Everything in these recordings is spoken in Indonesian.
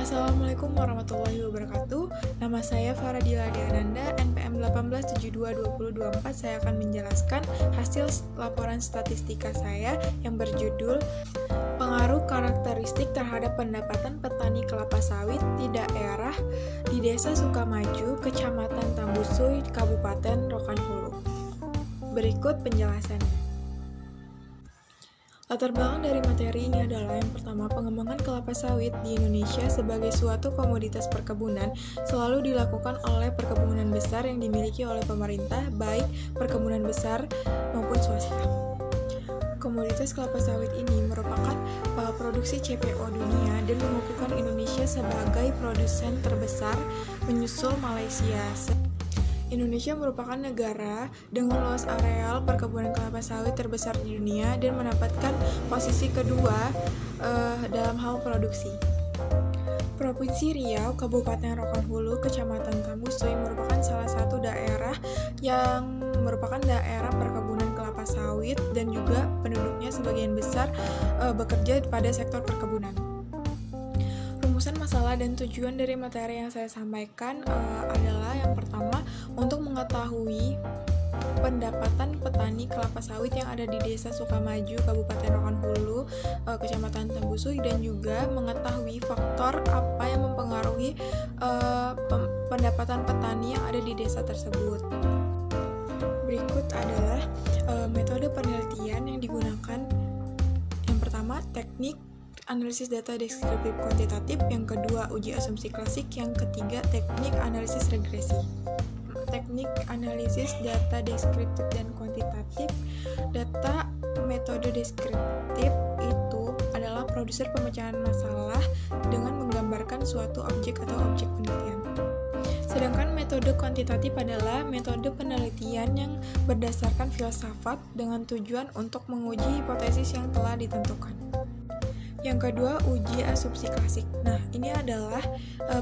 Assalamualaikum warahmatullahi wabarakatuh. Nama saya Faradila Diananda, NPM 18722024. Saya akan menjelaskan hasil laporan statistika saya yang berjudul Pengaruh Karakteristik terhadap pendapatan petani kelapa sawit di daerah di Desa Sukamaju, Kecamatan Tambusuy, Kabupaten Rokan Hulu. Berikut penjelasannya. Latar belakang dari materi ini adalah yang pertama, pengembangan kelapa sawit di Indonesia sebagai suatu komoditas perkebunan selalu dilakukan oleh perkebunan besar yang dimiliki oleh pemerintah, baik perkebunan besar maupun swasta. Komoditas kelapa sawit ini merupakan produksi CPO dunia dan mengukuhkan Indonesia sebagai produsen terbesar menyusul Malaysia. Indonesia merupakan negara dengan luas areal perkebunan kelapa sawit terbesar di dunia dan mendapatkan posisi kedua dalam hal produksi. Provinsi Riau, Kabupaten Rokan Hulu, Kecamatan Tambusuy merupakan salah satu daerah yang merupakan daerah perkebunan kelapa sawit dan juga penduduknya sebagian besar bekerja pada sektor perkebunan. Rumusan masalah dan tujuan dari materi yang saya sampaikan adalah yang pertama, untuk mengetahui pendapatan petani kelapa sawit yang ada di Desa Sukamaju, Kabupaten Rokan Hulu, Kecamatan Tambusuy, dan juga mengetahui faktor apa yang mempengaruhi pendapatan petani yang ada di desa tersebut. Berikut adalah metode penelitian yang digunakan. Yang pertama, teknik analisis data deskriptif kuantitatif, yang kedua uji asumsi klasik, yang ketiga teknik analisis regresi. Teknik analisis data deskriptif dan kuantitatif. Data metode deskriptif itu adalah produser pemecahan masalah dengan menggambarkan suatu objek atau objek penelitian. Sedangkan metode kuantitatif adalah metode penelitian yang berdasarkan filsafat dengan tujuan untuk menguji hipotesis yang telah ditentukan. Yang kedua, uji asumsi klasik. Nah, ini adalah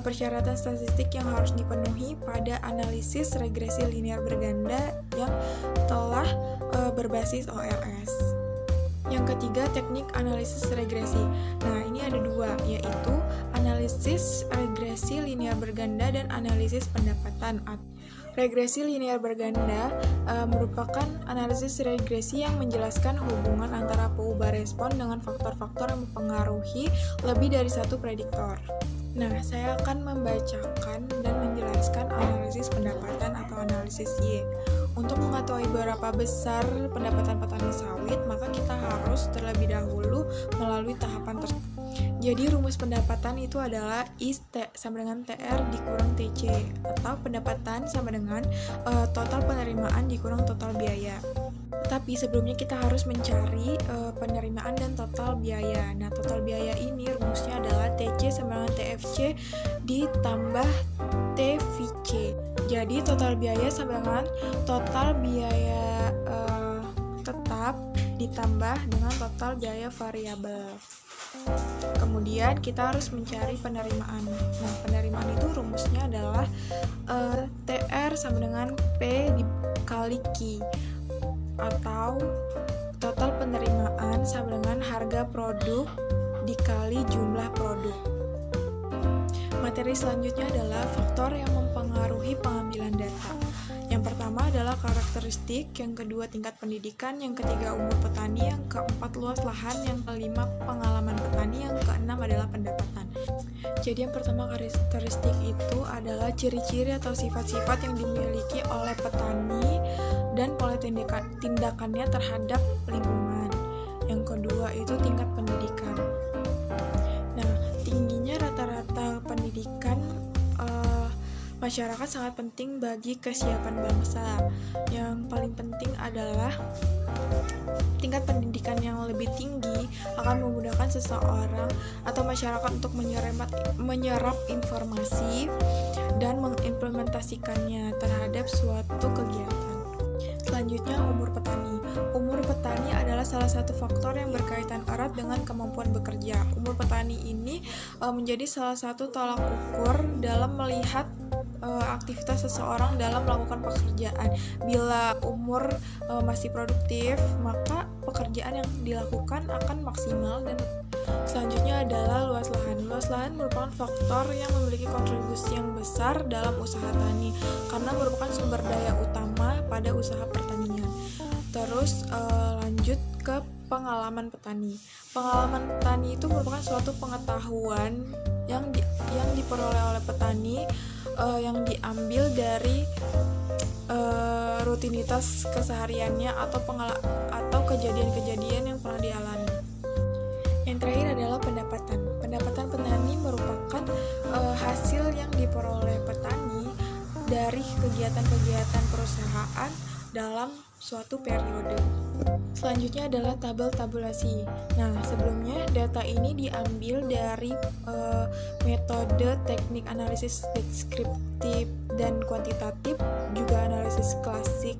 persyaratan statistik yang harus dipenuhi pada analisis regresi linear berganda yang telah berbasis OLS. Yang ketiga, teknik analisis regresi. Nah, ini ada dua, yaitu analisis regresi linear berganda dan analisis pendapatan. Regresi linear berganda merupakan analisis regresi yang menjelaskan hubungan antara peubah respon dengan faktor-faktor yang mempengaruhi lebih dari satu prediktor. Nah, saya akan membacakan dan menjelaskan analisis pendapatan atau analisis Y. Untuk mengetahui berapa besar pendapatan petani sawit, maka kita harus terlebih dahulu melalui tahapan tersebut. Jadi rumus pendapatan itu adalah I sama dengan TR dikurang TC, atau pendapatan sama dengan total penerimaan dikurang total biaya. Tapi sebelumnya kita harus mencari penerimaan dan total biaya. Nah, total biaya ini rumusnya adalah TC sama dengan TFC ditambah TVC. Jadi total biaya sama dengan total biaya tetap ditambah dengan total biaya variabel. Kemudian kita harus mencari penerimaan. Nah, penerimaan itu rumusnya adalah TR sama dengan P dikali Q, atau total penerimaan sama dengan harga produk dikali jumlah produk. Materi selanjutnya adalah faktor yang mempengaruhi pengambilan data. Yang pertama adalah karakteristik, yang kedua tingkat pendidikan, yang ketiga umur petani, yang keempat luas lahan, yang kelima pengalaman petani, yang keenam adalah pendapatan. Jadi yang pertama karakteristik itu adalah ciri-ciri atau sifat-sifat yang dimiliki oleh petani dan pola tindakannya terhadap lingkungan. Yang kedua itu tingkat pendidikan. Nah, tingginya rata-rata pendidikan masyarakat sangat penting bagi kesiapan bangsa. Yang paling penting adalah tingkat pendidikan yang lebih tinggi akan memudahkan seseorang atau masyarakat untuk menyerap informasi dan mengimplementasikannya terhadap suatu kegiatan. Selanjutnya, umur petani. Umur petani adalah salah satu faktor yang berkaitan erat dengan kemampuan bekerja. Umur petani ini menjadi salah satu tolak ukur dalam melihat aktivitas seseorang dalam melakukan pekerjaan. Bila umur masih produktif, maka pekerjaan yang dilakukan akan maksimal dan Selanjutnya adalah luas lahan. Luas lahan merupakan faktor yang memiliki kontribusi yang besar dalam usaha tani karena merupakan sumber daya utama pada usaha pertanian. Terus lanjut ke pengalaman petani. Pengalaman petani itu merupakan suatu pengetahuan yang diperoleh oleh petani yang diambil dari rutinitas kesehariannya atau kejadian-kejadian yang pernah dialami. Yang terakhir adalah pendapatan. Pendapatan petani merupakan hasil yang diperoleh petani dari kegiatan-kegiatan perusahaan dalam suatu periode. Selanjutnya adalah tabel tabulasi. Nah, sebelumnya data ini diambil dari metode teknik analisis deskriptif dan kuantitatif, juga analisis klasik,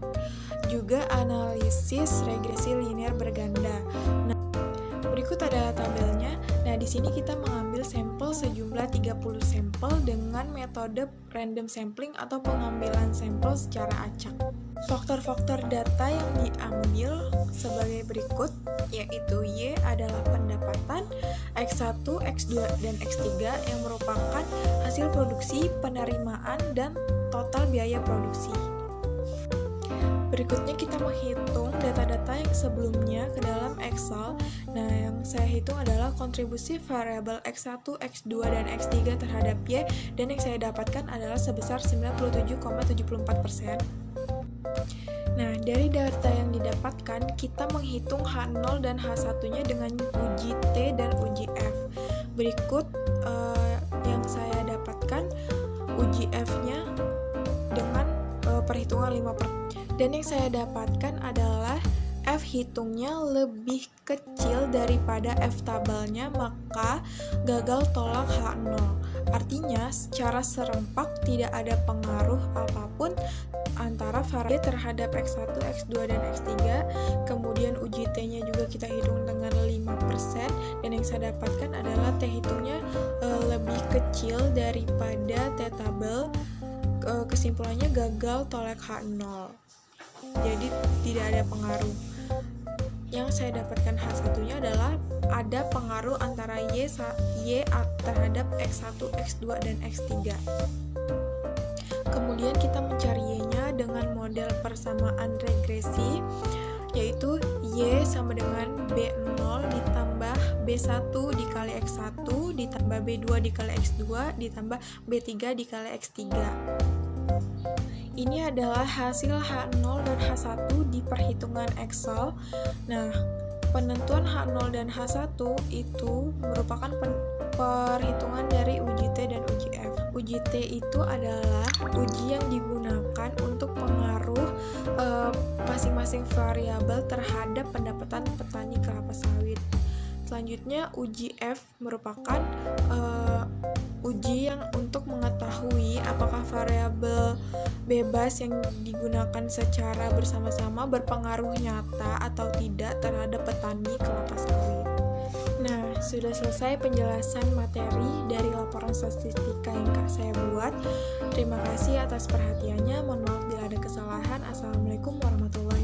juga analisis regresi linear berganda. Nah, berikut adalah tabelnya. Nah, di sini kita mengambil sampel sejumlah 30 sampel dengan metode random sampling atau pengambilan sampel secara acak. Faktor-faktor data yang diambil sebagai berikut, yaitu Y adalah pendapatan, X1, X2, dan X3 yang merupakan hasil produksi, penerimaan, dan total biaya produksi. Berikutnya kita menghitung data-data yang sebelumnya ke dalam Excel. Nah, yang saya hitung adalah kontribusi variabel X1, X2, dan X3 terhadap Y, dan yang saya dapatkan adalah sebesar 97,74%. Nah, dari data yang didapatkan, kita menghitung H0 dan H1-nya dengan uji T dan uji F. Berikut yang saya dapatkan uji F-nya dengan perhitungan 5%. Dan yang saya dapatkan adalah F hitungnya lebih kecil daripada F tabelnya, maka gagal tolak H0. Artinya, secara serempak tidak ada pengaruh apapun antara variabel terhadap X1, X2, dan X3. Kemudian uji T-nya juga kita hitung dengan 5%, dan yang saya dapatkan adalah T hitungnya lebih kecil daripada T tabel. Kesimpulannya gagal tolak H0. Jadi tidak ada pengaruh. Yang saya dapatkan H1-nya adalah ada pengaruh antara Y terhadap X1, X2, dan X3. Kemudian kita mencari Y-nya dengan model persamaan regresi, yaitu Y sama dengan B0 ditambah B1 dikali X1 ditambah B2 dikali X2 ditambah B3 dikali X3. Ini adalah hasil H0 dan H1 di perhitungan Excel. Nah, penentuan H0 dan H1 itu merupakan perhitungan dari uji T dan uji F. Uji T itu adalah uji yang digunakan untuk pengaruh masing-masing variabel terhadap pendapatan petani kelapa sawit. Selanjutnya, uji F merupakan uji yang untuk mengetahui apakah variabel bebas yang digunakan secara bersama-sama berpengaruh nyata atau tidak terhadap petani kelapa sawit. Nah, sudah selesai penjelasan materi dari laporan statistika yang saya buat. Terima kasih atas perhatiannya. Mohon maaf bila ada kesalahan. Assalamualaikum warahmatullahi wabarakatuh.